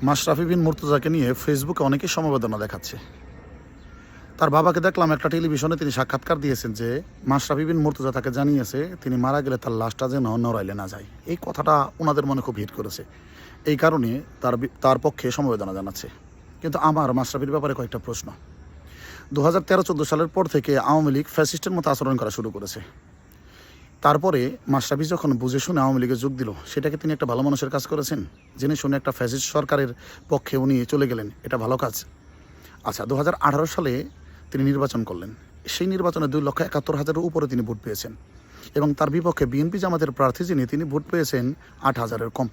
মাশরাফি বিন মুর্তজাকে নিয়ে ফেসবুকে অনেকেই সমবেদনা দেখাচ্ছে। তার বাবাকে দেখলাম একটা টেলিভিশনে তিনি সাক্ষাৎকার দিয়েছেন যে মাশরাফি বিন মুর্তজা তাকে জানিয়েছে তিনি মারা গেলে তার লাশটা যেন নড়াইলে না যায়। এই কথাটা ওনাদের মনে খুব হিট করেছে, এই কারণে তার পক্ষে সমবেদনা জানাচ্ছে। কিন্তু আমার মাশরাফির ব্যাপারে কয়েকটা প্রশ্ন। 2013-14 সালের পর থেকে আওয়ামী লীগ ফ্যাসিস্টের মতো আচরণ করা শুরু করেছে। তারপরে মাশরাফি যখন বুঝে শুনে আওয়ামী লীগে যোগ দিল, সেটাকে তিনি একটা ভালো মানুষের কাজ করেছেন? জেনে শুনে একটা ফ্যাসিস্ট সরকারের পক্ষে উনি চলে গেলেন, এটা ভালো কাজ? আচ্ছা, 2018 সালে তিনি নির্বাচন করলেন। সেই নির্বাচনে 2,71,000-এর উপরে তিনি ভোট পেয়েছেন এবং তার বিপক্ষে বিএনপি জামাতের প্রার্থী যিনি তিনি ভোট পেয়েছেন 8,000-এর কম।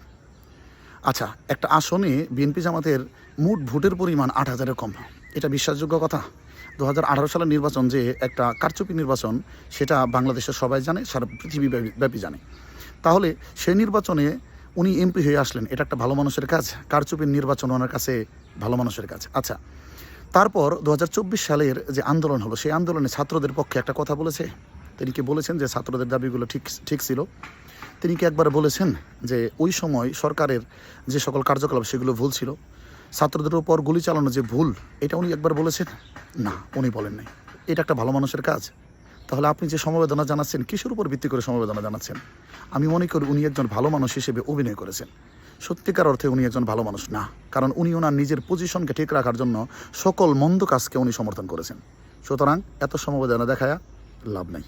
আচ্ছা, একটা আসনে বিএনপি জামাতের মোট ভোটের পরিমাণ 8,000-এর কম, এটা বিশ্বাসযোগ্য কথা? 2018 সালের নির্বাচন যে একটা কারচুপি নির্বাচন, সেটা বাংলাদেশের সবাই জানে, সারা পৃথিবী ব্যাপী জানে। তাহলে সেই নির্বাচনে উনি এমপি হয়ে আসলেন, এটা একটা ভালো মানুষের কাজ? কারচুপির নির্বাচন ওনার কাছে ভালো মানুষের কাজ? আচ্ছা, তারপর 2024 সালের যে আন্দোলন হলো, সেই আন্দোলনে ছাত্রদের পক্ষে একটা কথা বলেছে? তিনি কি বলেছেন যে ছাত্রদের দাবিগুলো ঠিক ছিল? তিনি কি একবার বলেছেন যে ওই সময় সরকারের যে সকল কার্যকলাপ সেগুলো ভুল ছিল? ছাত্রদের উপর গুলি চালানো যে ভুল, এটা উনি একবার বলেছেন? না, উনি বলেন নাই। এটা একটা ভালো মানুষের কাজ? তাহলে আপনি যে সমবেদনা জানাচ্ছেন, কিসের উপর ভিত্তি করে সমবেদনা জানাচ্ছেন? আমি মনে করি উনি একজন ভালো মানুষ হিসেবে অভিনয় করেছেন। সত্যিকার অর্থে উনি একজন ভালো মানুষ না, কারণ উনি ওনার নিজের পজিশনকে ঠিক রাখার জন্য সকল মন্দ কাজকে উনি সমর্থন করেছেন। সুতরাং এত সমবেদনা দেখায়া লাভ নাই।